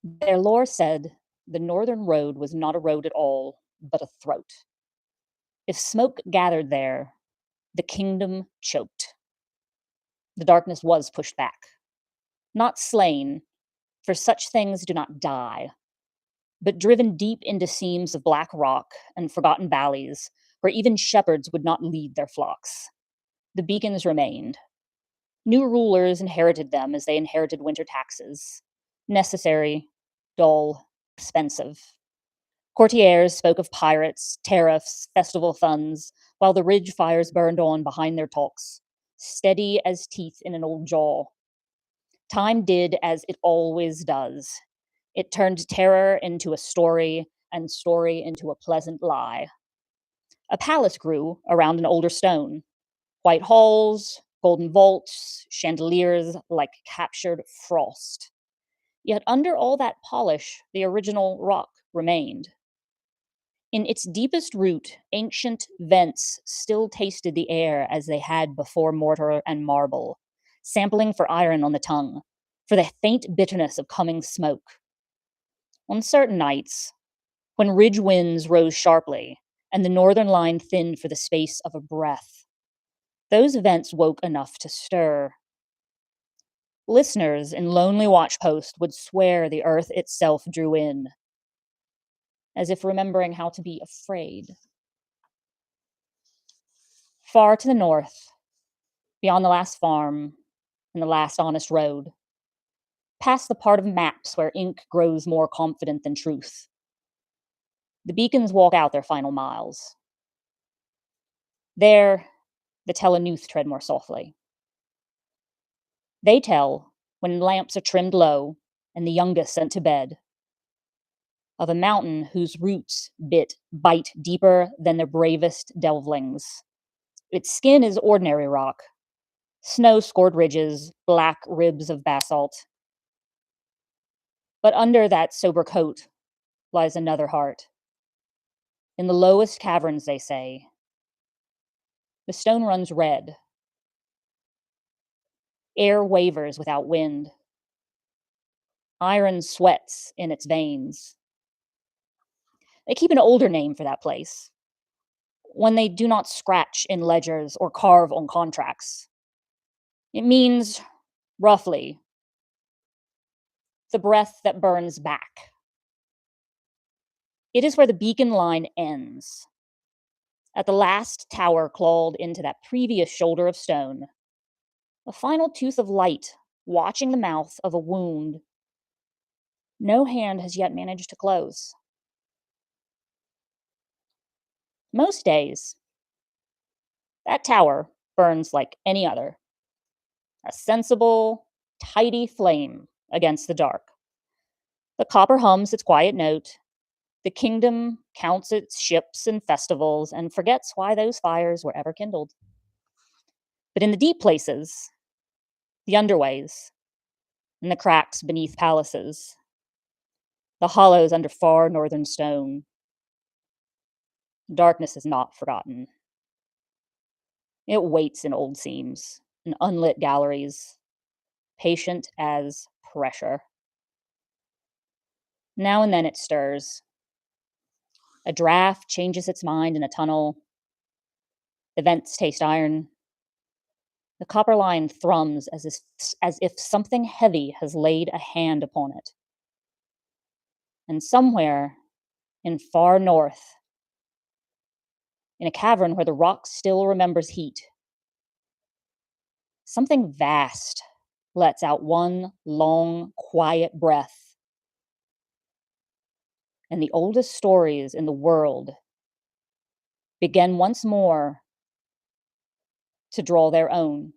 Their lore said the northern road was not a road at all, but a throat. If smoke gathered there, the kingdom choked. The darkness was pushed back, not slain, for such things do not die, but driven deep into seams of black rock and forgotten valleys where even shepherds would not lead their flocks. The beacons remained. New rulers inherited them as they inherited winter taxes. Necessary, dull, expensive. Courtiers spoke of pirates, tariffs, festival funds, while the ridge fires burned on behind their talks, steady as teeth in an old jaw. Time did as it always does. It turned terror into a story, and story into a pleasant lie. A palace grew around an older stone. White halls, golden vaults, chandeliers like captured frost. Yet under all that polish, the original rock remained. In its deepest root, ancient vents still tasted the air as they had before mortar and marble, sampling for iron on the tongue, for the faint bitterness of coming smoke. On certain nights, when ridge winds rose sharply and the northern line thinned for the space of a breath, those vents woke enough to stir. Listeners in lonely watchpost would swear the earth itself drew in, as if remembering how to be afraid. Far to the north, beyond the last farm and the last honest road, past the part of maps where ink grows more confident than truth, the beacons walk out their final miles. There, the Telenuth tread more softly. They tell, when lamps are trimmed low and the youngest sent to bed, of a mountain whose roots bite deeper than the bravest delvelings. Its skin is ordinary rock, snow-scored ridges, black ribs of basalt. But under that sober coat lies another heart. In the lowest caverns, they say, the stone runs red. Air wavers without wind. Iron sweats in its veins. They keep an older name for that place, one they do not scratch in ledgers or carve on contracts. It means, roughly, the breath that burns back. It is where the beacon line ends. At the last tower clawed into that previous shoulder of stone, a final tooth of light watching the mouth of a wound no hand has yet managed to close. Most days, that tower burns like any other, a sensible, tidy flame against the dark. The copper hums its quiet note. The kingdom counts its ships and festivals and forgets why those fires were ever kindled. But in the deep places, the underways, in the cracks beneath palaces, the hollows under far northern stone, darkness is not forgotten. It waits in old seams, in unlit galleries, patient as pressure. Now and then it stirs. A draft changes its mind in a tunnel. The vents taste iron. The copper line thrums as if something heavy has laid a hand upon it. And somewhere in far north, in a cavern where the rock still remembers heat, something vast lets out one long, quiet breath. And the oldest stories in the world begin once more to draw their own